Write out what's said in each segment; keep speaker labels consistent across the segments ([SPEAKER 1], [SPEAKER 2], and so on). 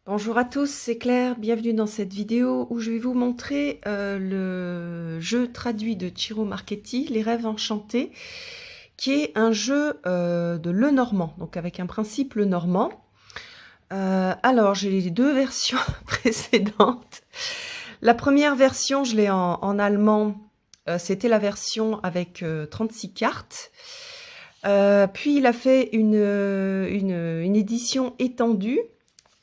[SPEAKER 1] Bonjour à tous, c'est Claire, bienvenue dans cette vidéo où je vais vous montrer le jeu traduit de Ciro Marchetti, Les Rêves Enchantés, qui est un jeu de Lenormand, donc avec un principe Lenormand. Alors, j'ai les deux versions précédentes. La première version, je l'ai en allemand, c'était la version avec 36 cartes. Puis il a fait une édition étendue.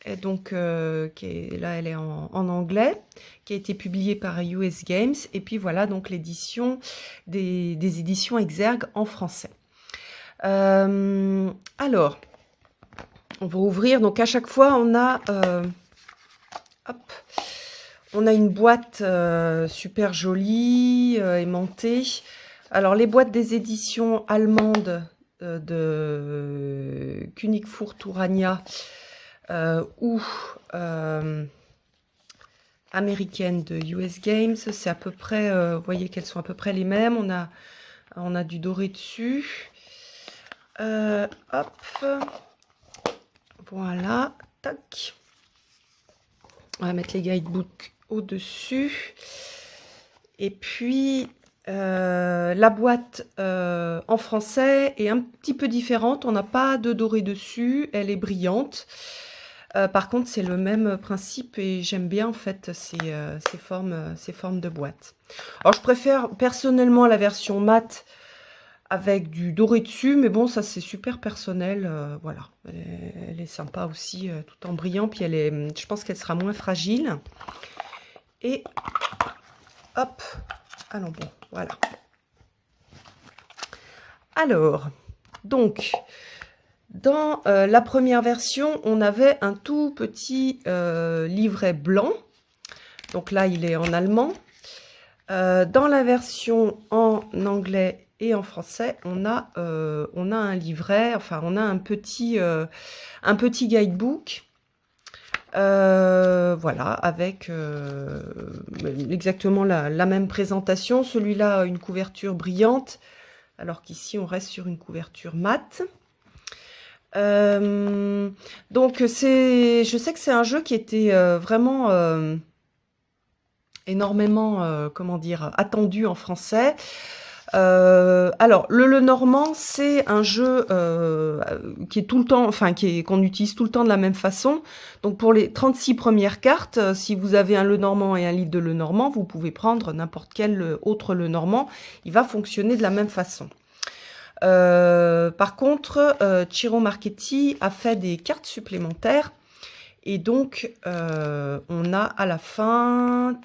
[SPEAKER 1] Et donc, là, elle est en anglais, qui a été publiée par US Games. Et puis voilà, donc l'édition des éditions Exergue en français. Alors, on va ouvrir. Donc à chaque fois, on a, hop, on a une boîte super jolie, aimantée. Alors les boîtes des éditions allemandes de Königsfurt Urania ou américaine de US Games, c'est à peu près, vous voyez qu'elles sont à peu près les mêmes. On a du doré dessus. Hop, voilà, tac. On va mettre les guidebooks au-dessus. Et puis, la boîte en français est un petit peu différente. On n'a pas de doré dessus, elle est brillante. Par contre, c'est le même principe et j'aime bien en fait ces formes de boîte. Alors, je préfère personnellement la version mat avec du doré dessus, mais bon, ça c'est super personnel. Voilà, elle est sympa aussi, tout en brillant. Puis je pense qu'elle sera moins fragile. Et hop, allons bon, voilà. Alors, donc, dans la première version, on avait un tout petit livret blanc. Donc là, il est en allemand. Dans la version en anglais et en français, on a un livret, enfin, on a un petit guidebook. Voilà, avec exactement la même présentation. Celui-là a une couverture brillante, alors qu'ici, on reste sur une couverture mate. Donc je sais que c'est un jeu qui était vraiment énormément, comment dire, attendu en français. Alors le Lenormand, c'est un jeu qui est tout le temps, enfin qu'on utilise tout le temps de la même façon. Donc pour les 36 premières cartes, si vous avez un Lenormand et un livre de Lenormand, vous pouvez prendre n'importe quel autre Lenormand, il va fonctionner de la même façon. Par contre, Ciro Marchetti a fait des cartes supplémentaires et donc on a à la fin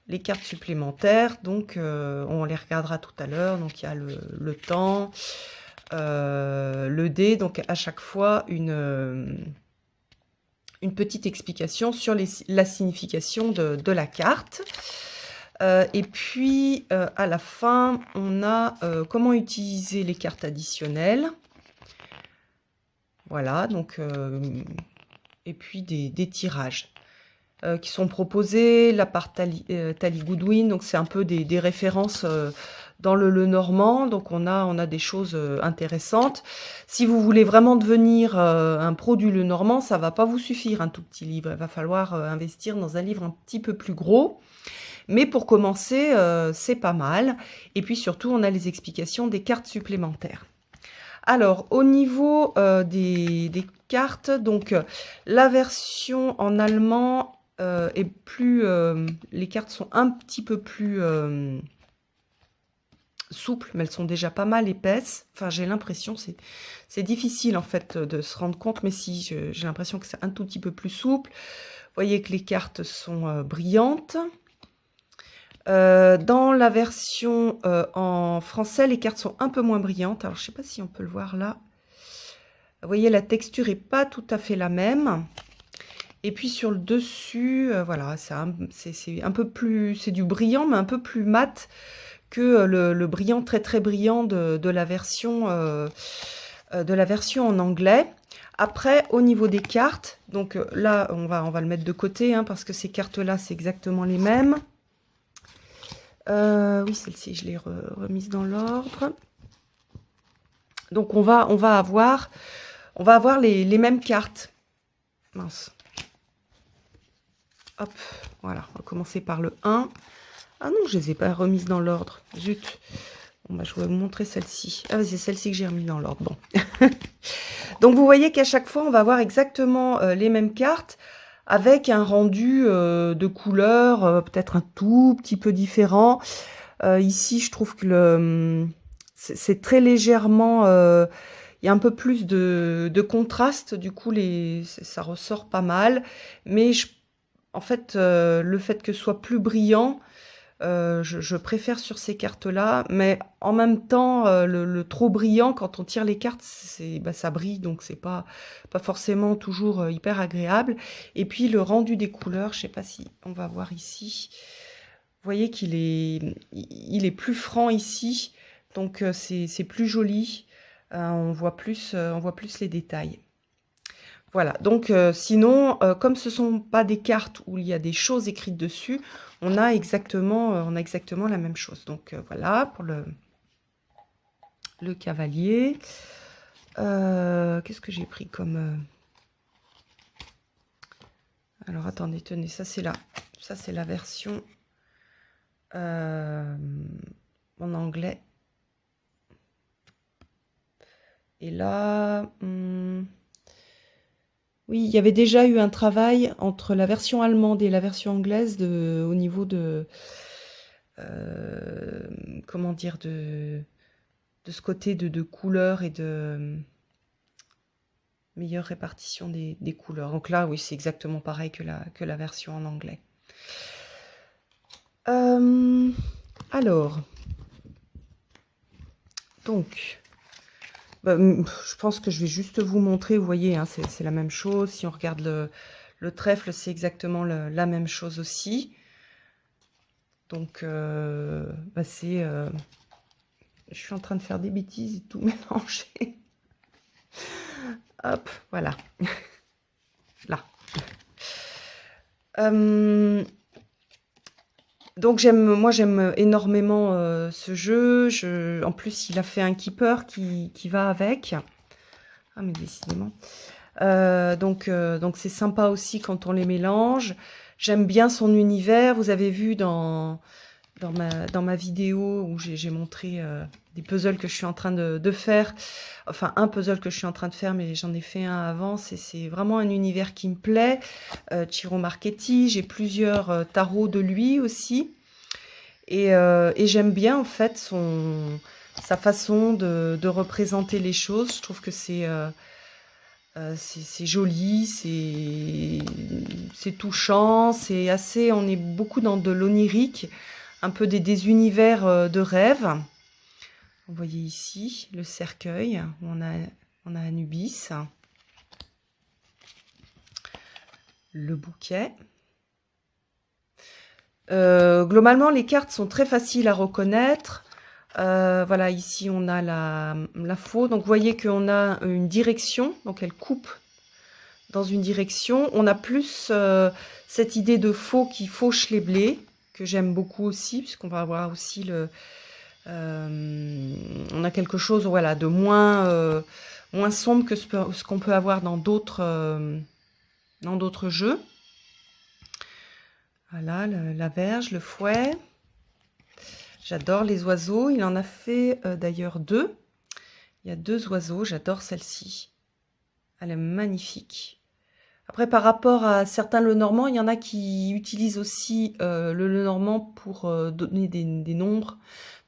[SPEAKER 1] les cartes supplémentaires. Donc on les regardera tout à l'heure. Donc il y a le temps, le dé. Donc à chaque fois une petite explication sur la signification de la carte. Et puis, à la fin, on a comment utiliser les cartes additionnelles. Voilà, donc, et puis des tirages qui sont proposés là par Tally Goodwin. Donc, c'est un peu des références dans le Lenormand. Donc, on a des choses intéressantes. Si vous voulez vraiment devenir un pro du Lenormand, ça ne va pas vous suffire, un tout petit livre. Il va falloir investir dans un livre un petit peu plus gros. Mais pour commencer, c'est pas mal. Et puis surtout, on a les explications des cartes supplémentaires. Alors, au niveau des cartes, donc la version en allemand est plus... les cartes sont un petit peu plus souples, mais elles sont déjà pas mal épaisses. Enfin, j'ai l'impression, c'est difficile en fait de se rendre compte, mais si, j'ai l'impression que c'est un tout petit peu plus souple. Vous voyez que les cartes sont brillantes. Dans la version en français, les cartes sont un peu moins brillantes. Alors, je ne sais pas si on peut le voir là. Vous voyez, la texture n'est pas tout à fait la même. Et puis sur le dessus, voilà, c'est un peu plus... C'est du brillant, mais un peu plus mat que le brillant très très brillant de la version en anglais. Après, au niveau des cartes, donc là, on va le mettre de côté, hein, parce que ces cartes-là, c'est exactement les mêmes. Oui, celle-ci, je l'ai remise dans l'ordre. Donc, on va avoir les mêmes cartes. mince. Hop, voilà, on va commencer par le 1. Ah non, je ne les ai pas remises dans l'ordre. Zut. Bon, bah, je vais vous montrer celle-ci. Ah, c'est celle-ci que j'ai remise dans l'ordre. Bon. Donc, vous voyez qu'à chaque fois, on va avoir exactement les mêmes cartes avec un rendu de couleur peut-être un tout petit peu différent. Ici, je trouve que c'est très légèrement... il y a un peu plus de contraste. Du coup, ça ressort pas mal. Mais en fait, le fait que ce soit plus brillant, je préfère sur ces cartes-là. Mais en même temps, le trop brillant, quand on tire les cartes, ça brille. Donc, c'est pas forcément toujours hyper agréable. Et puis, le rendu des couleurs, je sais pas si on va voir ici. Vous voyez qu'il est plus franc ici. Donc, c'est plus joli. On voit plus les détails. Voilà, donc sinon, comme ce ne sont pas des cartes où il y a des choses écrites dessus, on a exactement la même chose. Donc voilà, pour le cavalier. Qu'est-ce que j'ai pris comme... Alors attendez, tenez, ça c'est la version en anglais. Et là... Oui, il y avait déjà eu un travail entre la version allemande et la version anglaise au niveau de... comment dire, de ce côté de couleurs et de meilleure répartition des couleurs. Donc là, oui, c'est exactement pareil que la version en anglais. Alors, donc... je pense que je vais juste vous montrer, vous voyez, hein, c'est la même chose. Si on regarde le trèfle, c'est exactement la même chose aussi. Donc, je suis en train de faire des bêtises et tout mélanger. Hop, voilà. Là. Donc moi j'aime énormément ce jeu. En plus, il a fait un keeper qui va avec. Ah mais décidément. Donc c'est sympa aussi quand on les mélange. J'aime bien son univers. Vous avez vu dans ma vidéo où j'ai montré des puzzles que je suis en train de faire. Enfin, un puzzle que je suis en train de faire, mais j'en ai fait un avant. C'est vraiment un univers qui me plaît. Ciro Marchetti, j'ai plusieurs tarots de lui aussi. Et j'aime bien en fait sa façon de représenter les choses. Je trouve que c'est joli, c'est touchant, c'est assez... On est beaucoup dans de l'onirique, un peu des univers de rêve. Vous voyez ici le cercueil, on a Anubis, le bouquet. Globalement, les cartes sont très faciles à reconnaître. Voilà, ici on a la faux. Donc vous voyez qu'on a une direction, donc elle coupe dans une direction. On a plus cette idée de faux qui fauche les blés, que j'aime beaucoup aussi, puisqu'on va avoir aussi on a quelque chose, voilà, de moins sombre que ce qu'on peut avoir dans d'autres jeux. Voilà, la verge, le fouet. J'adore les oiseaux. Il en a fait d'ailleurs 2. Il y a 2 oiseaux. J'adore celle-ci. Elle est magnifique. Après, par rapport à certains Lenormand, il y en a qui utilisent aussi le Lenormand pour donner des nombres.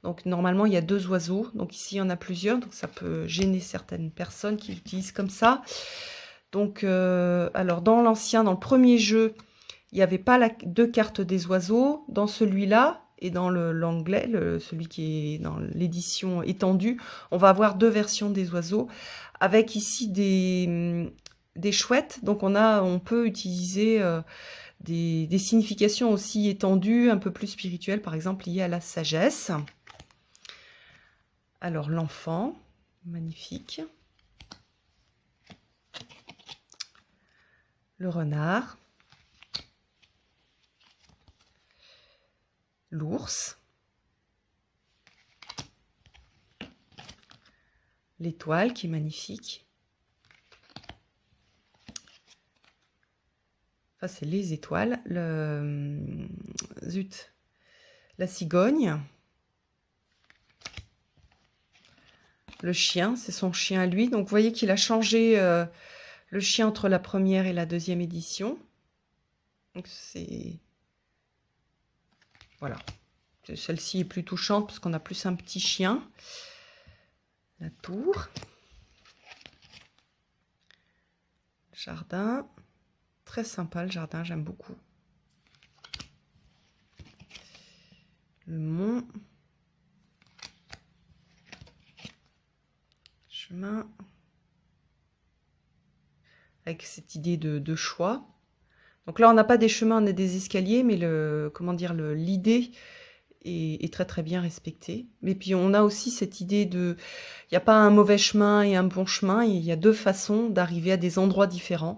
[SPEAKER 1] Donc, normalement, il y a 2 oiseaux. Donc, ici, il y en a plusieurs. Donc, ça peut gêner certaines personnes qui l'utilisent comme ça. Donc, alors, dans le premier jeu, il n'y avait pas 2 cartes des oiseaux. Dans celui-là, et dans l'anglais, celui qui est dans l'édition étendue, on va avoir 2 versions des oiseaux, avec ici des chouettes. Donc on peut utiliser des significations aussi étendues, un peu plus spirituelles, par exemple liées à la sagesse. Alors l'enfant, magnifique. Le renard. L'ours, l'étoile qui est magnifique, Enfin, c'est les étoiles. Zut. La cigogne. Le chien, c'est son chien à lui. Donc, vous voyez qu'il a changé le chien entre la première et la deuxième édition. Donc, c'est... Voilà. Celle-ci est plus touchante parce qu'on a plus un petit chien. La tour. Jardin. Très sympa le jardin, j'aime beaucoup. Le mont. Chemin. Avec cette idée de choix. Donc là, on n'a pas des chemins, on a des escaliers, mais l'idée est très très bien respectée. Mais puis on a aussi cette idée de... Il n'y a pas un mauvais chemin et un bon chemin, il y a deux façons d'arriver à des endroits différents.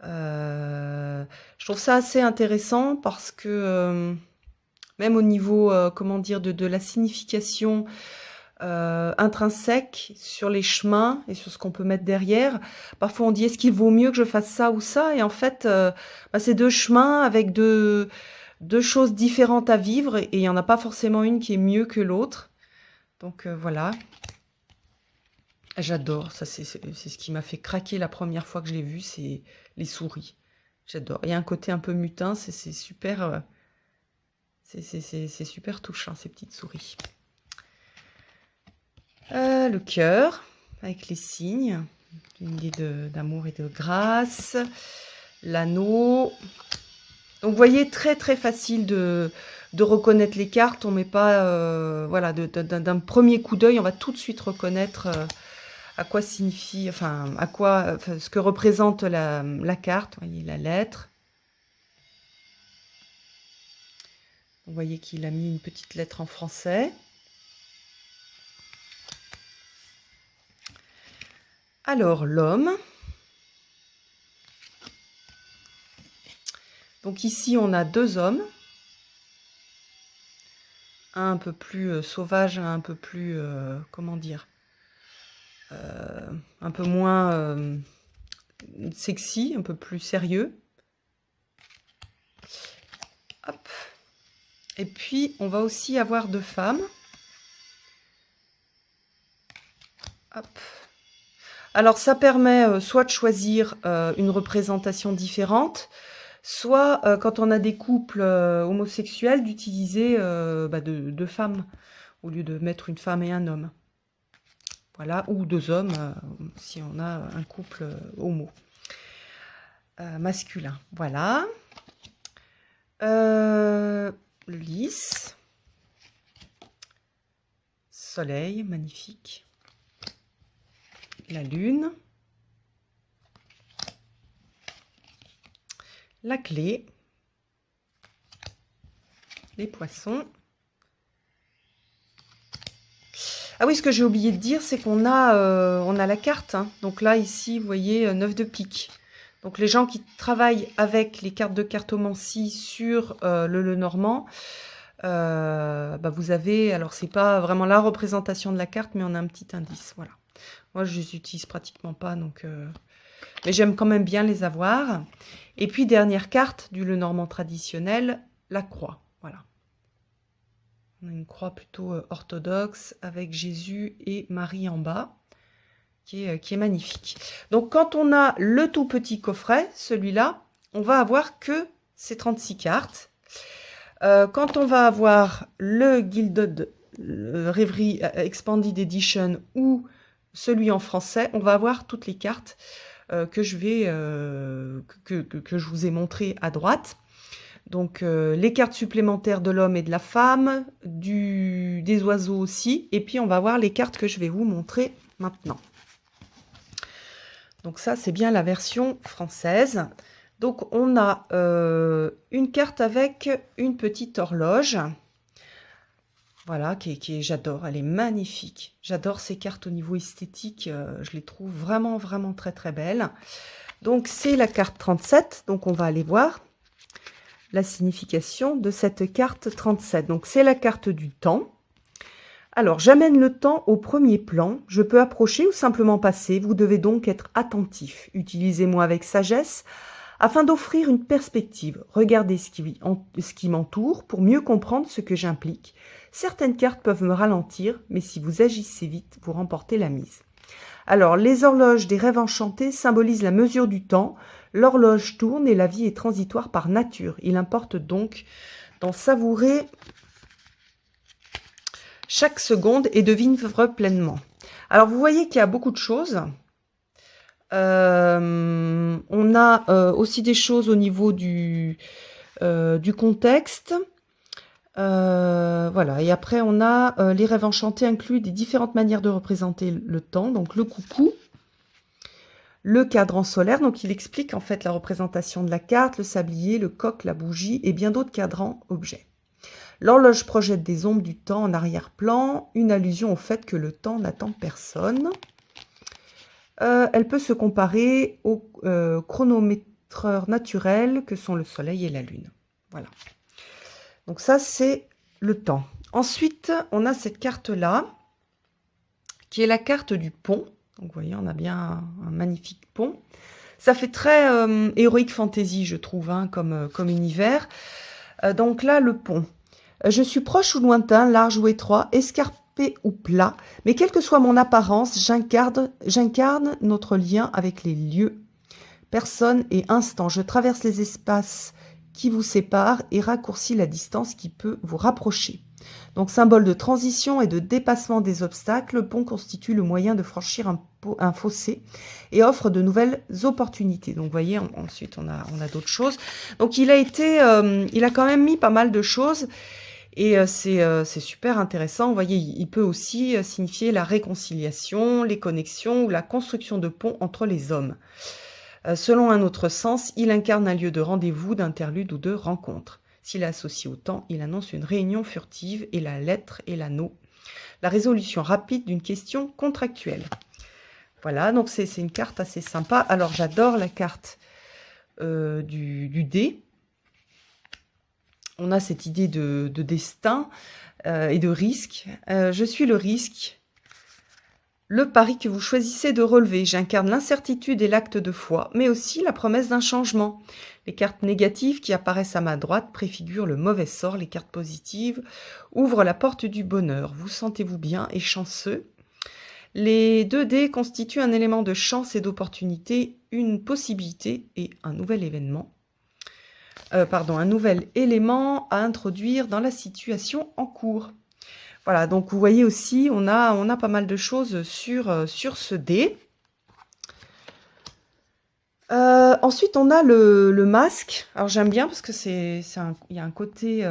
[SPEAKER 1] Je trouve ça assez intéressant parce que même au niveau de la signification intrinsèque sur les chemins et sur ce qu'on peut mettre derrière, parfois on dit est-ce qu'il vaut mieux que je fasse ça ou ça, et en fait c'est deux chemins avec deux choses différentes à vivre, et il n'y en a pas forcément une qui est mieux que l'autre. Donc voilà. J'adore, ça c'est ce qui m'a fait craquer la première fois que je l'ai vu, c'est les souris. J'adore. Il y a un côté un peu mutin, c'est super, c'est super touchant ces petites souris. Le cœur avec les signes, une idée d'amour et de grâce. L'anneau. Donc vous voyez, très très facile de reconnaître les cartes. On met pas, voilà, d'un premier coup d'œil, on va tout de suite reconnaître. À quoi signifie, ce que représente la carte. Vous voyez la lettre. Vous voyez qu'il a mis une petite lettre en français. Alors, l'homme. Donc ici, on a deux hommes. Un peu plus sauvage, un peu plus, un peu moins sexy, un peu plus sérieux. Hop. Et puis, on va aussi avoir deux femmes. Hop. Alors, ça permet soit de choisir une représentation différente, soit, quand on a des couples homosexuels, d'utiliser deux femmes, au lieu de mettre une femme et un homme. Voilà, ou deux hommes, si on a un couple homo. Masculin, voilà. Le lys. Soleil, magnifique. La lune. La clé. Les poissons. Ah oui, ce que j'ai oublié de dire, c'est qu'on a la carte. Hein. Donc là, ici, vous voyez, 9 de pique. Donc les gens qui travaillent avec les cartes de cartomancie sur le Lenormand, vous avez... Alors, c'est pas vraiment la représentation de la carte, mais on a un petit indice. Voilà. Moi, je les utilise pratiquement pas, donc... Mais j'aime quand même bien les avoir. Et puis, dernière carte du Lenormand traditionnel, la croix. Voilà. On a une croix plutôt orthodoxe avec Jésus et Marie en bas, qui est magnifique. Donc, quand on a le tout petit coffret, celui-là, on va avoir que ces 36 cartes. Quand on va avoir le Gilded Reverie Expanded Edition ou celui en français, on va avoir toutes les cartes que je vous ai montrées à droite. Donc, les cartes supplémentaires de l'homme et de la femme, des oiseaux aussi. Et puis, on va voir les cartes que je vais vous montrer maintenant. Donc, ça, c'est bien la version française. Donc, on a une carte avec une petite horloge. Voilà, j'adore. Elle est magnifique. J'adore ces cartes au niveau esthétique. Je les trouve vraiment, vraiment très, très belles. Donc, c'est la carte 37. Donc, on va aller voir la signification de cette carte 37. Donc, c'est la carte du temps. Alors, j'amène le temps au premier plan. Je peux approcher ou simplement passer. Vous devez donc être attentif. Utilisez-moi avec sagesse Afin d'offrir une perspective, regardez ce qui m'entoure pour mieux comprendre ce que j'implique. Certaines cartes peuvent me ralentir, mais si vous agissez vite, vous remportez la mise. Alors, les horloges des rêves enchantés symbolisent la mesure du temps. L'horloge tourne et la vie est transitoire par nature. Il importe donc d'en savourer chaque seconde et de vivre pleinement. Alors, vous voyez qu'il y a beaucoup de choses. On a aussi des choses au niveau du contexte. Voilà, et après on a les rêves enchantés incluent des différentes manières de représenter le temps, donc le coucou, le cadran solaire, donc il explique en fait la représentation de la carte, le sablier, le coq, la bougie et bien d'autres cadrans objets. L'horloge projette des ombres du temps en arrière-plan, une allusion au fait que le temps n'attend personne. Elle peut se comparer aux chronométreurs naturels que sont le soleil et la lune. Voilà. Donc ça, c'est le temps. Ensuite, on a cette carte-là, qui est la carte du pont. Donc vous voyez, on a bien un magnifique pont. Ça fait très héroïque fantasy, je trouve, hein, comme univers. Donc là, le pont. Je suis proche ou lointain, large ou étroit, escarpé ou plat, mais quelle que soit mon apparence, j'incarne notre lien avec les lieux, personnes et instants. Je traverse les espaces qui vous séparent et raccourcis la distance qui peut vous rapprocher. Donc, symbole de transition et de dépassement des obstacles, le pont constitue le moyen de franchir un fossé et offre de nouvelles opportunités. Donc, vous voyez, ensuite, on a d'autres choses. Donc, il a quand même mis pas mal de choses. Et c'est super intéressant. Vous voyez, il peut aussi signifier la réconciliation, les connexions ou la construction de ponts entre les hommes. Selon un autre sens, il incarne un lieu de rendez-vous, d'interlude ou de rencontre. S'il est associé au temps, il annonce une réunion furtive et la lettre et l'anneau. La résolution rapide d'une question contractuelle. Voilà, donc c'est une carte assez sympa. Alors, j'adore la carte du dé. On a cette idée de destin et de risque. Je suis le risque, le pari que vous choisissez de relever. J'incarne l'incertitude et l'acte de foi, mais aussi la promesse d'un changement. Les cartes négatives qui apparaissent à ma droite préfigurent le mauvais sort. Les cartes positives ouvrent la porte du bonheur. Vous sentez-vous bien et chanceux? Les 2 dés constituent un élément de chance et d'opportunité, une possibilité et un nouvel événement. Un nouvel élément à introduire dans la situation en cours. Voilà, donc vous voyez aussi, on a pas mal de choses sur ce dé. Ensuite, on a le masque. Alors j'aime bien parce que il y a un côté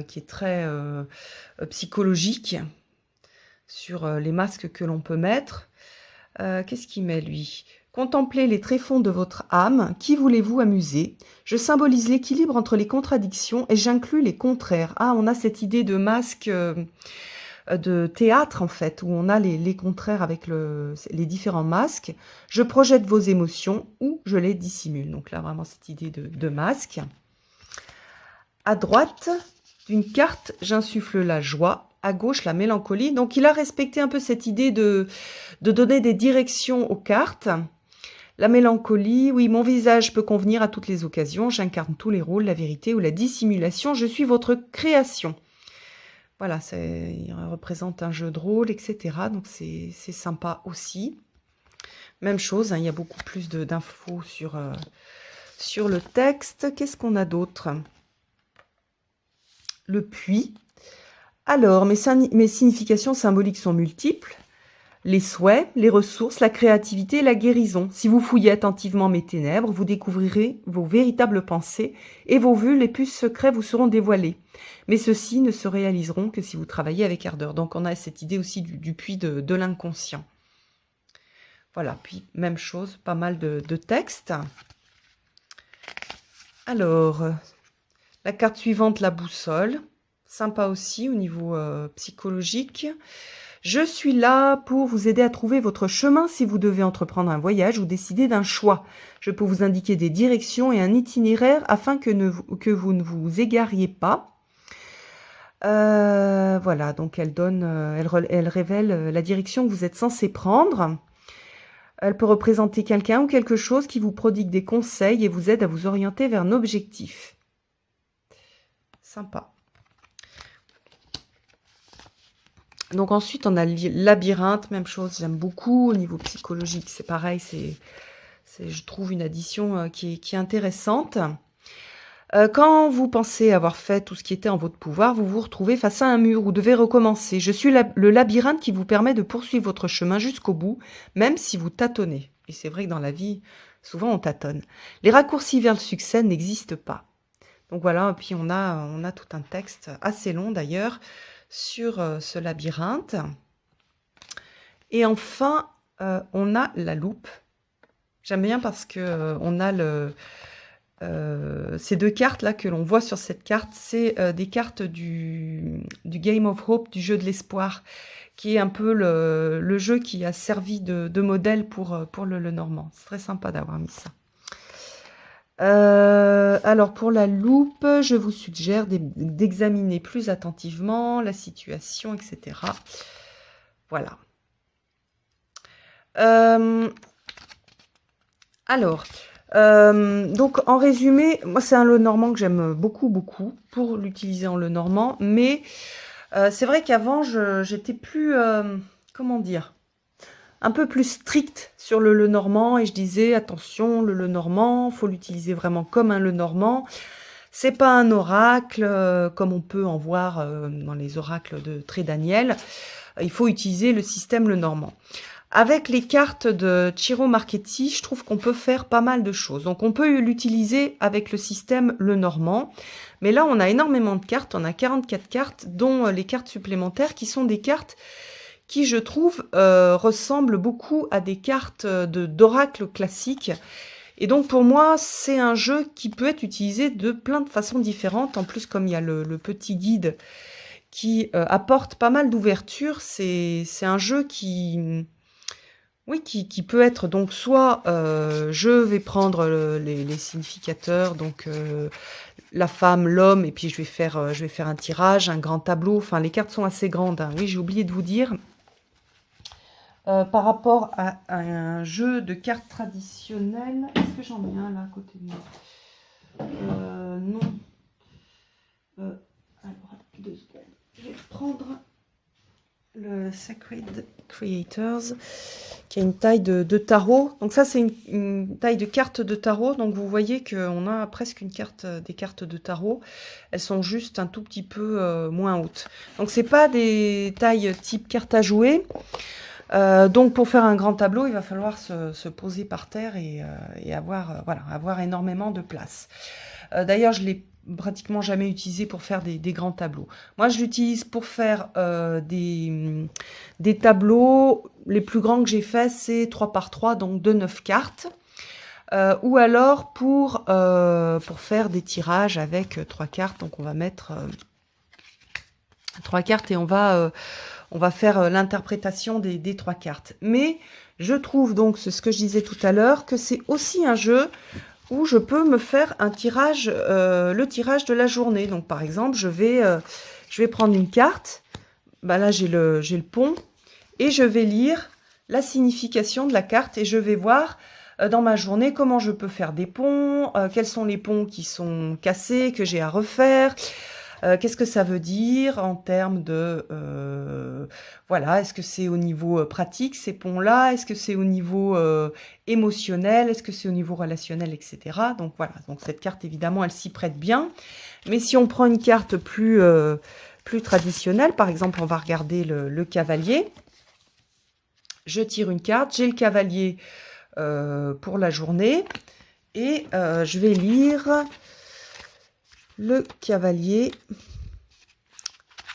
[SPEAKER 1] qui est très psychologique sur les masques que l'on peut mettre. Qu'est-ce qu'il met, lui ? Contemplez les tréfonds de votre âme, qui voulez-vous amuser? Je symbolise l'équilibre entre les contradictions et j'inclus les contraires. Ah, on a cette idée de masque de théâtre, en fait, où on a les contraires avec les différents masques. Je projette vos émotions ou je les dissimule. Donc là, vraiment, cette idée de masque. À droite d'une carte, j'insuffle la joie. À gauche, la mélancolie. Donc, il a respecté un peu cette idée de donner des directions aux cartes. La mélancolie, oui, mon visage peut convenir à toutes les occasions. J'incarne tous les rôles, la vérité ou la dissimulation. Je suis votre création. Voilà, il représente un jeu de rôle, etc. Donc, c'est sympa aussi. Même chose, hein, il y a beaucoup plus d'infos sur le texte. Qu'est-ce qu'on a d'autre? Le puits. Alors, mes significations symboliques sont multiples. Les souhaits, les ressources, la créativité et la guérison. Si vous fouillez attentivement mes ténèbres, vous découvrirez vos véritables pensées et vos vœux les plus secrets vous seront dévoilés. Mais ceux-ci ne se réaliseront que si vous travaillez avec ardeur. Donc, on a cette idée aussi du puits de l'inconscient. Voilà, puis même chose, pas mal de textes. Alors, la carte suivante, la boussole. Sympa aussi au niveau psychologique. Je suis là pour vous aider à trouver votre chemin si vous devez entreprendre un voyage ou décider d'un choix. Je peux vous indiquer des directions et un itinéraire afin que vous ne vous égariez pas. Voilà, donc elle révèle la direction que vous êtes censé prendre. Elle peut représenter quelqu'un ou quelque chose qui vous prodigue des conseils et vous aide à vous orienter vers un objectif. Sympa. Donc ensuite, on a le labyrinthe, même chose, j'aime beaucoup. Au niveau psychologique, c'est pareil, je trouve une addition qui est intéressante. Quand vous pensez avoir fait tout ce qui était en votre pouvoir, vous vous retrouvez face à un mur, vous devez recommencer. Je suis le labyrinthe qui vous permet de poursuivre votre chemin jusqu'au bout, même si vous tâtonnez. Et c'est vrai que dans la vie, souvent on tâtonne. Les raccourcis vers le succès n'existent pas. Donc voilà, et puis on a tout un texte assez long d'ailleurs sur ce labyrinthe. Et enfin, on a la loupe. J'aime bien parce que on a ces deux cartes là que l'on voit sur cette carte, c'est des cartes du Game of Hope, du jeu de l'espoir, qui est un peu le jeu qui a servi de modèle pour le Lenormand. C'est très sympa d'avoir mis ça. Alors pour la loupe, je vous suggère d'examiner plus attentivement la situation, etc. Voilà. Alors, donc en résumé, moi c'est un Lenormand que j'aime beaucoup, beaucoup, pour l'utiliser en Lenormand, mais c'est vrai qu'avant j'étais plus, comment dire, un peu plus stricte sur le Lenormand, et je disais attention, le Lenormand, faut l'utiliser vraiment comme un Lenormand. C'est pas un oracle, comme on peut en voir dans les oracles de Trédaniel. Il faut utiliser le système Lenormand. Avec les cartes de Ciro Marchetti, je trouve qu'on peut faire pas mal de choses. Donc on peut l'utiliser avec le système Lenormand. Mais là, on a énormément de cartes. On a 44 cartes, dont les cartes supplémentaires, qui sont des cartes qui, je trouve, ressemblent beaucoup à des cartes d'oracle classiques. Et donc, pour moi, c'est un jeu qui peut être utilisé de plein de façons différentes. En plus, comme il y a le petit guide qui apporte pas mal d'ouverture, c'est un jeu qui... Oui, qui peut être donc soit je vais prendre les significateurs, donc la femme, l'homme, et puis je vais faire un tirage, un grand tableau. Enfin, les cartes sont assez grandes, hein. Oui, j'ai oublié de vous dire. Par rapport à un jeu de cartes traditionnel, est-ce que j'en ai un là à côté de moi? Non. Alors, 2 secondes. Je vais prendre le Sacred Creators, qui a une taille de tarot. Donc ça, c'est une taille de carte de tarot. Donc vous voyez qu'on a presque des cartes de tarot. Elles sont juste un tout petit peu moins hautes. Donc c'est pas des tailles type carte à jouer. Donc pour faire un grand tableau, il va falloir se poser par terre et avoir énormément de place. D'ailleurs, je l'ai pratiquement jamais utilisé pour faire des grands tableaux. Moi, je l'utilise pour faire des tableaux. Les plus grands que j'ai fait, c'est 3 par 3, donc de 9 cartes. Ou alors pour faire des tirages avec 3 cartes. Donc on va mettre 3 cartes et on va faire l'interprétation des 3 cartes. Mais je trouve donc, c'est ce que je disais tout à l'heure, que c'est aussi un jeu où je peux me faire un tirage, le tirage de la journée. Donc par exemple, je vais prendre une carte. Bah là, j'ai le pont. Et je vais lire la signification de la carte. Et je vais voir dans ma journée comment je peux faire des ponts. Quels sont les ponts qui sont cassés, que j'ai à refaire. Qu'est-ce que ça veut dire en termes de... voilà, est-ce que c'est au niveau pratique, ces ponts-là? Est-ce que c'est au niveau émotionnel? Est-ce que c'est au niveau relationnel, etc. Donc voilà, donc cette carte, évidemment, elle s'y prête bien. Mais si on prend une carte plus traditionnelle, par exemple, on va regarder le cavalier. Je tire une carte, j'ai le cavalier pour la journée. Et je vais lire... le cavalier.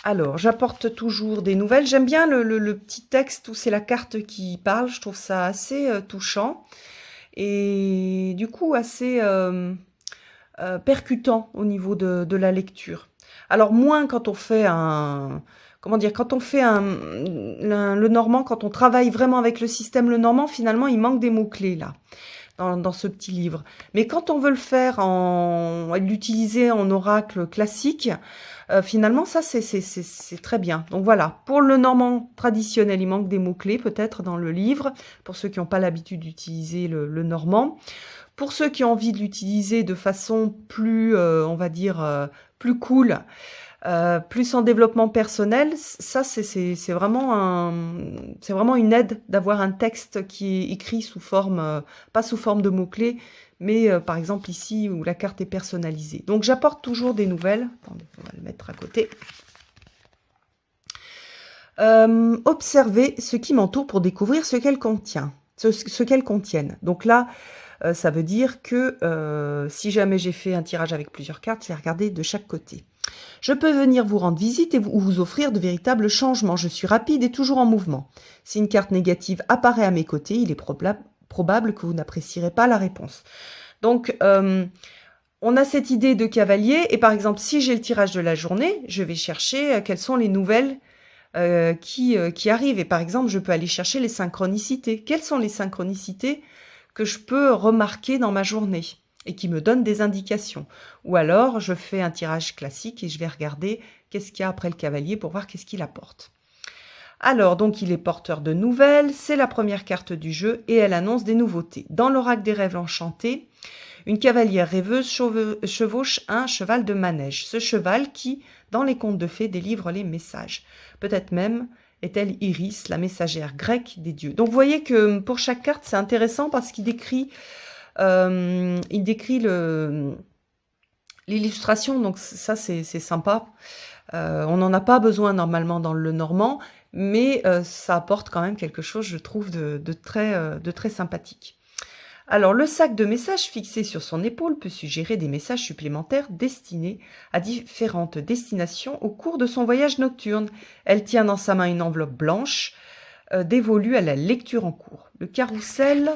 [SPEAKER 1] Alors, j'apporte toujours des nouvelles. J'aime bien le petit texte où c'est la carte qui parle. Je trouve ça assez touchant. Et du coup, assez percutant au niveau de la lecture. Alors, moins quand on fait comment dire, quand on fait le Normand, quand on travaille vraiment avec le système Lenormand, finalement, il manque des mots-clés là. dans ce petit livre. Mais quand on veut le faire, l'utiliser en oracle classique, finalement, ça, c'est très bien. Donc voilà, pour le normand traditionnel, il manque des mots-clés peut-être dans le livre, pour ceux qui n'ont pas l'habitude d'utiliser le normand. Pour ceux qui ont envie de l'utiliser de façon plus, on va dire, plus cool, plus en développement personnel, ça c'est vraiment une aide d'avoir un texte qui est écrit sous forme, pas sous forme de mots-clés, mais par exemple ici où la carte est personnalisée. Donc j'apporte toujours des nouvelles. Attendez, on va le mettre à côté. Observez ce qui m'entoure pour découvrir ce qu'elle contient, ce qu'elles contiennent. Donc là, ça veut dire que si jamais j'ai fait un tirage avec plusieurs cartes, je vais regarder de chaque côté. Je peux venir vous rendre visite et vous offrir de véritables changements. Je suis rapide et toujours en mouvement. Si une carte négative apparaît à mes côtés, il est probable que vous n'apprécierez pas la réponse. Donc, on a cette idée de cavalier. Et par exemple, si j'ai le tirage de la journée, je vais chercher quelles sont les nouvelles qui arrivent. Et par exemple, je peux aller chercher les synchronicités. Quelles sont les synchronicités que je peux remarquer dans ma journée et qui me donnent des indications? Ou alors, je fais un tirage classique et je vais regarder qu'est-ce qu'il y a après le cavalier pour voir qu'est-ce qu'il apporte. Alors, donc, il est porteur de nouvelles, c'est la première carte du jeu et elle annonce des nouveautés. Dans l'oracle des rêves enchantés, une cavalière rêveuse chevauche un cheval de manège. Ce cheval qui, dans les contes de fées, délivre les messages. Peut-être même est-elle Iris, la messagère grecque des dieux. Donc, vous voyez que pour chaque carte, c'est intéressant parce qu'il décrit, l'illustration. Donc, ça, c'est sympa. On n'en a pas besoin normalement dans le normand, mais ça apporte quand même quelque chose, je trouve, de très sympathique. Alors, le sac de messages fixé sur son épaule peut suggérer des messages supplémentaires destinés à différentes destinations au cours de son voyage nocturne. Elle tient dans sa main une enveloppe blanche dévolue à la lecture en cours. Le carrousel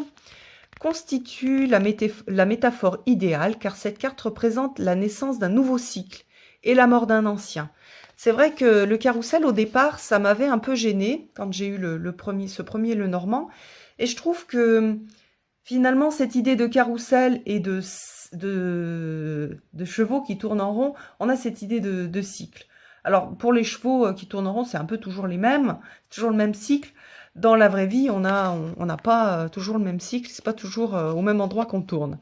[SPEAKER 1] constitue la métaphore idéale car cette carte représente la naissance d'un nouveau cycle et la mort d'un ancien. C'est vrai que le carrousel, au départ, ça m'avait un peu gênée quand j'ai eu ce premier le normand. Et je trouve que finalement, cette idée de carrousel et de chevaux qui tournent en rond, on a cette idée de cycle. Alors, pour les chevaux qui tournent en rond, c'est un peu toujours les mêmes, toujours le même cycle. Dans la vraie vie, on n'a pas toujours le même cycle, c'est pas toujours au même endroit qu'on tourne.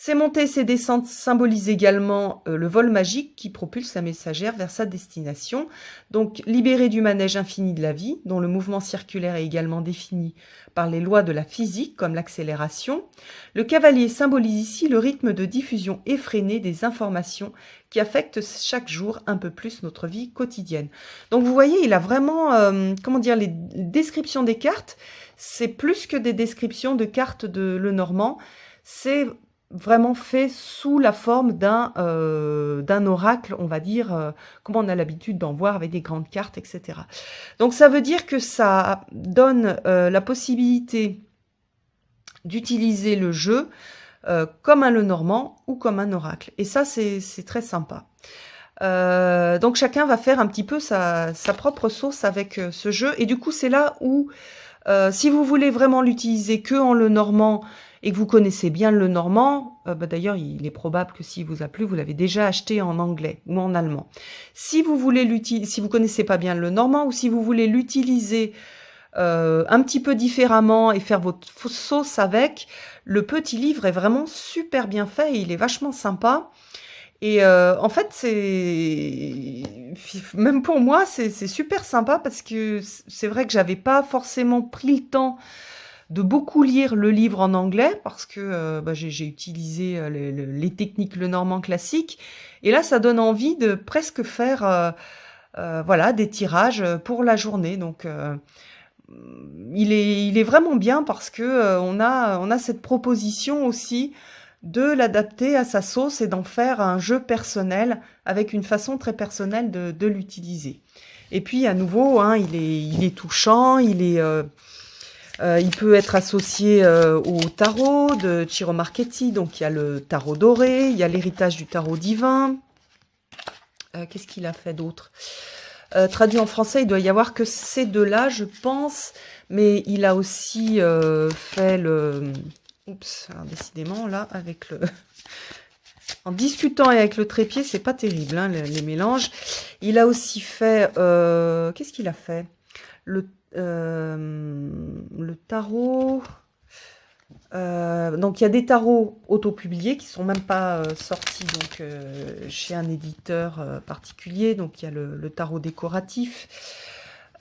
[SPEAKER 1] Ces montées et ces descentes symbolisent également le vol magique qui propulse la messagère vers sa destination. Donc, libérée du manège infini de la vie, dont le mouvement circulaire est également défini par les lois de la physique, comme l'accélération, le cavalier symbolise ici le rythme de diffusion effréné des informations qui affectent chaque jour un peu plus notre vie quotidienne. Donc, vous voyez, il a vraiment, les descriptions des cartes, c'est plus que des descriptions de cartes de Lenormand, c'est vraiment fait sous la forme d'un oracle, on va dire, comme on a l'habitude d'en voir avec des grandes cartes, etc. Donc ça veut dire que ça donne la possibilité d'utiliser le jeu comme un Lenormand ou comme un oracle. Et ça, c'est très sympa. Donc chacun va faire un petit peu sa propre sauce avec ce jeu. Et du coup, c'est là où, si vous voulez vraiment l'utiliser que en Lenormand, et que vous connaissez bien le normand, d'ailleurs, il est probable que s'il vous a plu, vous l'avez déjà acheté en anglais ou en allemand. Si vous connaissez pas bien le normand ou si vous voulez l'utiliser un petit peu différemment et faire votre sauce avec, le petit livre est vraiment super bien fait et il est vachement sympa. Et en fait, même pour moi, c'est super sympa parce que c'est vrai que j'avais pas forcément pris le temps de beaucoup lire le livre en anglais parce que j'ai utilisé les techniques Lenormand classiques. Et là, ça donne envie de presque faire des tirages pour la journée. Donc, il est vraiment bien parce que on a cette proposition aussi de l'adapter à sa sauce et d'en faire un jeu personnel avec une façon très personnelle de l'utiliser. Et puis, à nouveau, il est touchant, il peut être associé au tarot de Ciro Marchetti. Donc, il y a le tarot doré, il y a l'héritage du tarot divin. Qu'est-ce qu'il a fait d'autre ? Traduit en français, il doit y avoir que ces deux-là, je pense. Mais il a aussi fait le... Oups, alors décidément, là, avec le... En discutant avec le trépied, c'est pas terrible, hein, les mélanges. Il a aussi fait... Qu'est-ce qu'il a fait? Le tarot... donc il y a des tarots auto-publiés qui sont même pas sortis donc chez un éditeur particulier. Donc il y a le tarot décoratif.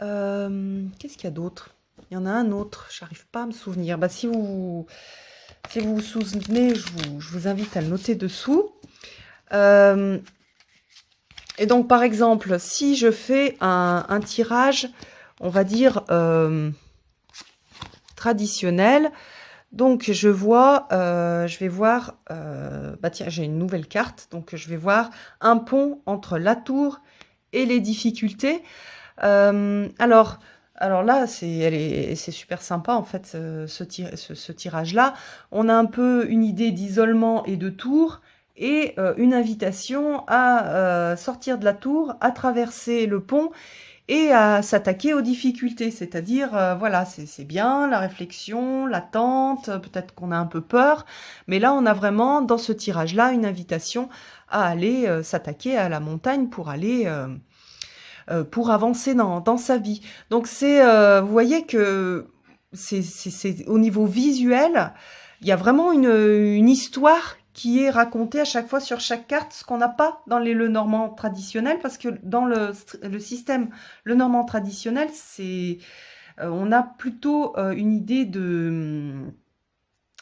[SPEAKER 1] Qu'est-ce qu'il y a d'autre? Il y en a un autre, j'arrive pas à me souvenir. Bah, si vous vous souvenez, je vous invite à le noter dessous. Et donc par exemple, si je fais un tirage, on va dire traditionnel. Donc je vais voir, bah tiens, j'ai une nouvelle carte, donc je vais voir un pont entre la tour et les difficultés. Alors là, c'est super sympa en fait ce tirage-là. On a un peu une idée d'isolement et de tour et une invitation à sortir de la tour, à traverser le pont et à s'attaquer aux difficultés, c'est-à-dire, voilà, c'est bien, la réflexion, l'attente, peut-être qu'on a un peu peur, mais là, on a vraiment, dans ce tirage-là, une invitation à aller s'attaquer à la montagne pour aller, pour avancer dans sa vie. Donc, vous voyez que c'est au niveau visuel, il y a vraiment une histoire qui est raconté à chaque fois sur chaque carte, ce qu'on n'a pas dans les Lenormand traditionnels, parce que dans le système Lenormand traditionnel, on a plutôt une idée de...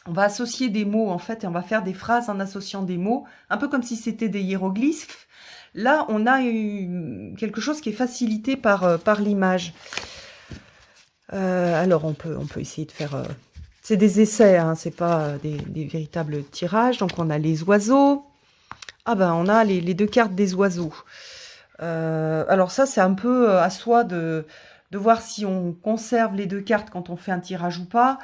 [SPEAKER 1] On va associer des mots, en fait, et on va faire des phrases en associant des mots, un peu comme si c'était des hiéroglyphes. Là, on a quelque chose qui est facilité par l'image. Alors, on peut essayer de faire... C'est des essais, hein, c'est pas des véritables tirages. Donc on a les oiseaux. Ah ben on a les deux cartes des oiseaux. Alors ça c'est un peu à soi de voir si on conserve les deux cartes quand on fait un tirage ou pas.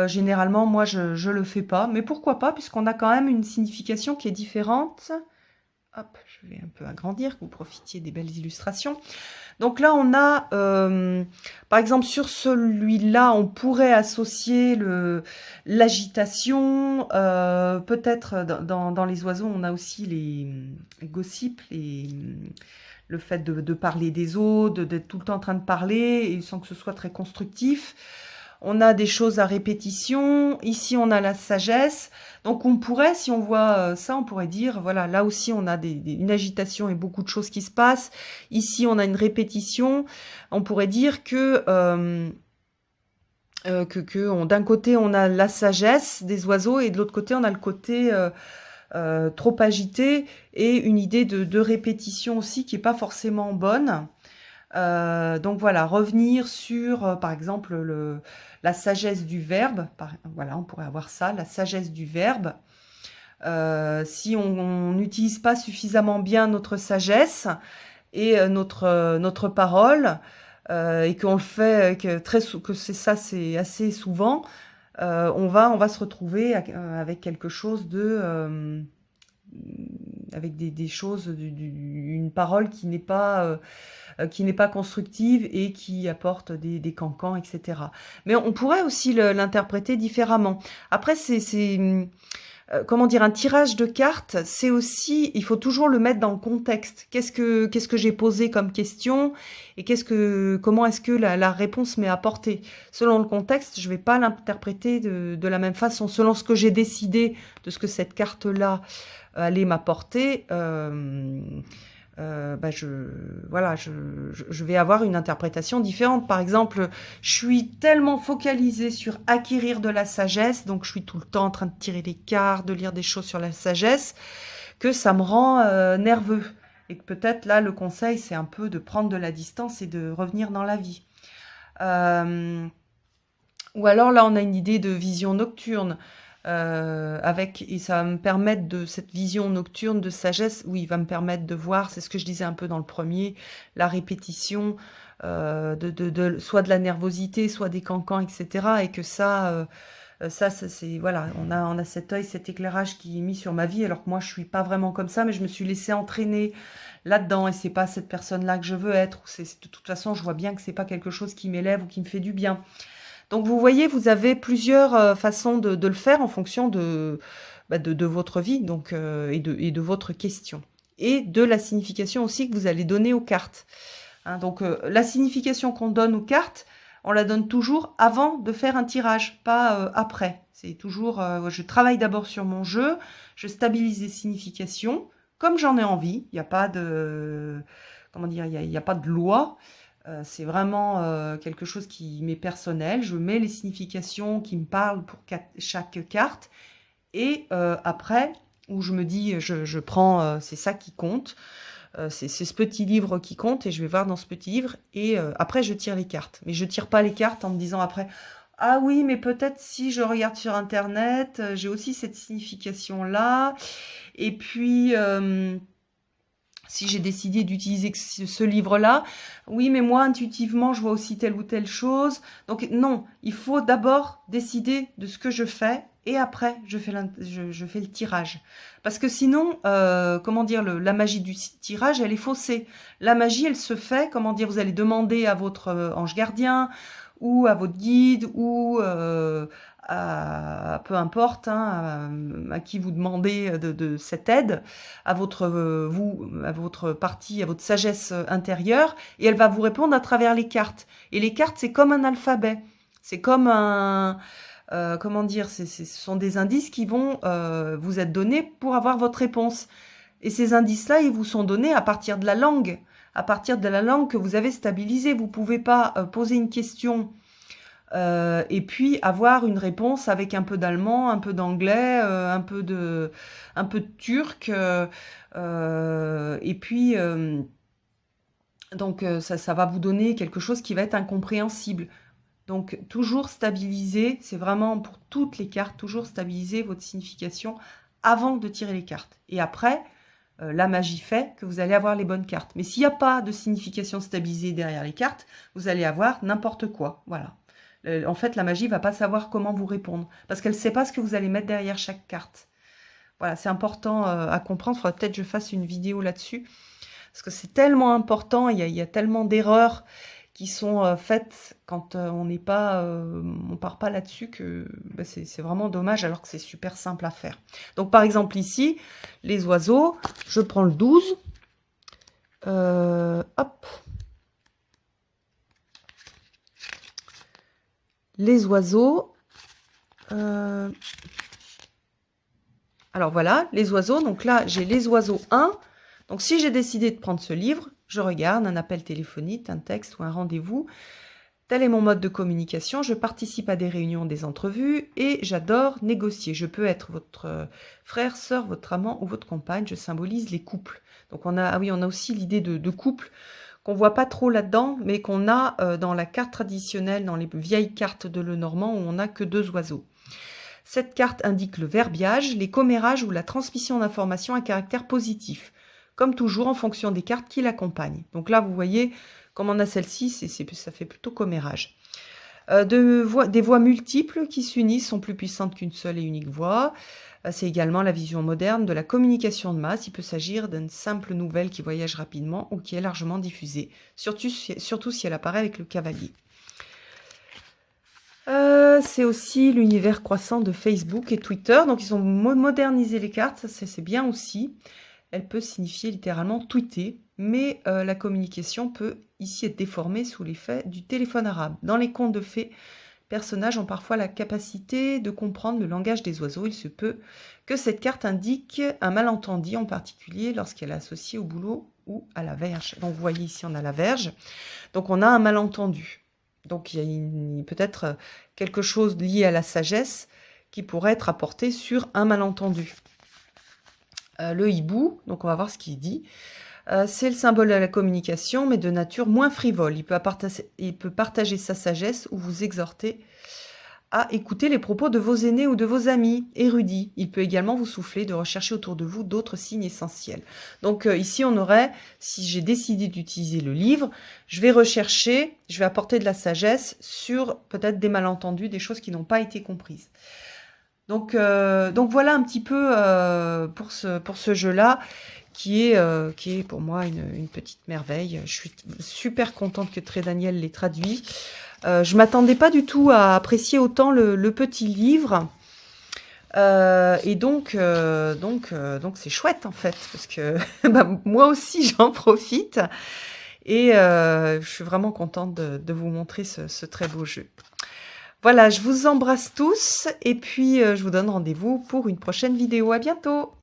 [SPEAKER 1] Généralement moi je le fais pas. Mais pourquoi pas, puisqu'on a quand même une signification qui est différente. Hop, je vais un peu agrandir, que vous profitiez des belles illustrations. Donc là, on a, par exemple, sur celui-là, on pourrait associer l'agitation. Peut-être dans les oiseaux, on a aussi les gossips, le fait de parler des autres, d'être tout le temps en train de parler, et sans que ce soit très constructif. On a des choses à répétition. Ici, on a la sagesse. Donc, on pourrait, si on voit ça, on pourrait dire, voilà, là aussi, on a une agitation et beaucoup de choses qui se passent. Ici, on a une répétition. On pourrait dire que d'un côté, on a la sagesse des oiseaux et de l'autre côté, on a le côté trop agité et une idée de répétition aussi qui est pas forcément bonne. Donc voilà, revenir sur, par exemple, la sagesse du verbe. Voilà, on pourrait avoir ça, la sagesse du verbe. Si on n'utilise pas suffisamment bien notre sagesse et notre parole, et qu'on le fait, que c'est assez souvent, on va se retrouver avec quelque chose de... avec des choses, une parole qui n'est pas constructive et qui apporte des cancans, etc. Mais on pourrait aussi l'interpréter différemment. Après, comment dire, un tirage de cartes, c'est aussi, il faut toujours le mettre dans le contexte. Qu'est-ce que j'ai posé comme question et comment est-ce que la réponse m'est apportée. Selon le contexte, je vais pas l'interpréter de la même façon. Selon ce que j'ai décidé de ce que cette carte-là allait m'apporter, bah je vais avoir une interprétation différente. Par exemple, je suis tellement focalisée sur acquérir de la sagesse, donc je suis tout le temps en train de tirer des cartes, de lire des choses sur la sagesse, que ça me rend nerveux. Et que peut-être là, le conseil, c'est un peu de prendre de la distance et de revenir dans la vie. Ou alors là, on a une idée de vision nocturne. Et ça va me permettre cette vision nocturne de sagesse, oui, il va me permettre de voir, c'est ce que je disais un peu dans le premier, la répétition soit de la nervosité, soit des cancans, etc. Et que ça, c'est voilà, on a cet œil, cet éclairage qui est mis sur ma vie, alors que moi, je suis pas vraiment comme ça, mais je me suis laissée entraîner là-dedans, et c'est pas cette personne-là que je veux être. De toute façon, je vois bien que c'est pas quelque chose qui m'élève ou qui me fait du bien. Donc, vous voyez, vous avez plusieurs façons de le faire en fonction de votre vie, donc, et de votre question. Et de la signification aussi que vous allez donner aux cartes. Hein, donc, la signification qu'on donne aux cartes, on la donne toujours avant de faire un tirage, pas après. C'est toujours, je travaille d'abord sur mon jeu, je stabilise les significations, comme j'en ai envie. Il n'y a pas de, comment dire, il y a pas de loi. C'est vraiment quelque chose qui m'est personnel. Je mets les significations qui me parlent pour chaque carte. Et après, où je me dis, je prends, c'est ça qui compte. C'est ce petit livre qui compte et je vais voir dans ce petit livre et après je tire les cartes. Mais je tire pas les cartes en me disant après ah oui mais peut-être si je regarde sur internet j'ai aussi cette signification là et puis si j'ai décidé d'utiliser ce livre-là, oui, mais moi, intuitivement, je vois aussi telle ou telle chose. Donc, non, il faut d'abord décider de ce que je fais et après, je fais le tirage. Parce que sinon, comment dire, la magie du tirage, elle est faussée. La magie, elle se fait, comment dire, vous allez demander à votre ange gardien ou à votre guide ou peu importe, hein, à qui vous demandez de cette aide, à votre partie, à votre sagesse intérieure, et elle va vous répondre à travers les cartes. Et les cartes, c'est comme un alphabet. C'est comme un... comment dire, ce sont des indices qui vont vous être donnés pour avoir votre réponse. Et ces indices-là, ils vous sont donnés à partir de la langue que vous avez stabilisée. Vous ne pouvez pas poser une question et puis avoir une réponse avec un peu d'allemand, un peu d'anglais, un peu de turc, et puis donc ça va vous donner quelque chose qui va être incompréhensible. Donc toujours stabiliser, c'est vraiment pour toutes les cartes, toujours stabiliser votre signification avant de tirer les cartes. Et après, la magie fait que vous allez avoir les bonnes cartes. Mais s'il n'y a pas de signification stabilisée derrière les cartes, vous allez avoir n'importe quoi. Voilà. En fait, la magie ne va pas savoir comment vous répondre, parce qu'elle ne sait pas ce que vous allez mettre derrière chaque carte. Voilà, c'est important à comprendre. Il faudra peut-être que je fasse une vidéo là-dessus, parce que c'est tellement important, il y a tellement d'erreurs qui sont faites quand on n'est pas, on part pas là-dessus, que bah, c'est vraiment dommage, alors que c'est super simple à faire. Donc, par exemple, ici, les oiseaux, je prends le 12. Hop. Les oiseaux. Alors voilà, les oiseaux. Donc là, j'ai les oiseaux 1. Donc si j'ai décidé de prendre ce livre, je regarde un appel téléphonique, un texte ou un rendez-vous. Tel est mon mode de communication. Je participe à des réunions, des entrevues et j'adore négocier. Je peux être votre frère, sœur, votre amant ou votre compagne. Je symbolise les couples. Donc on a aussi l'idée de couple qu'on voit pas trop là-dedans, mais qu'on a dans la carte traditionnelle, dans les vieilles cartes de Lenormand, où on n'a que 2 oiseaux. Cette carte indique le verbiage, les commérages ou la transmission d'informations à caractère positif, comme toujours en fonction des cartes qui l'accompagnent. Donc là, vous voyez, comme on a celle-ci, ça fait plutôt commérage. Des voix multiples qui s'unissent sont plus puissantes qu'une seule et unique voix. C'est également la vision moderne de la communication de masse. Il peut s'agir d'une simple nouvelle qui voyage rapidement ou qui est largement diffusée, surtout si elle apparaît avec le cavalier. C'est aussi l'univers croissant de Facebook et Twitter. Donc, ils ont modernisé les cartes, ça c'est bien aussi. Elle peut signifier littéralement tweeter, mais la communication peut ici être déformée sous l'effet du téléphone arabe. Dans les contes de fées, personnages ont parfois la capacité de comprendre le langage des oiseaux. Il se peut que cette carte indique un malentendu, en particulier lorsqu'elle est associée au bouleau ou à la verge. Donc vous voyez ici on a la verge, donc on a un malentendu. Donc il y a peut-être quelque chose lié à la sagesse qui pourrait être apporté sur un malentendu. Le hibou, donc on va voir ce qu'il dit. C'est le symbole de la communication, mais de nature moins frivole. Il peut partager sa sagesse ou vous exhorter à écouter les propos de vos aînés ou de vos amis érudits. Il peut également vous souffler de rechercher autour de vous d'autres signes essentiels. Donc ici, on aurait, si j'ai décidé d'utiliser le livre, je vais rechercher, je vais apporter de la sagesse sur peut-être des malentendus, des choses qui n'ont pas été comprises. Donc voilà un petit peu pour ce jeu-là, qui est pour moi une petite merveille. Je suis super contente que Très Daniel l'ait traduit. Je m'attendais pas du tout à apprécier autant le petit livre. Et donc c'est chouette en fait, parce que bah, moi aussi j'en profite. Et je suis vraiment contente de vous montrer ce très beau jeu. Voilà, je vous embrasse tous et puis je vous donne rendez-vous pour une prochaine vidéo. À bientôt!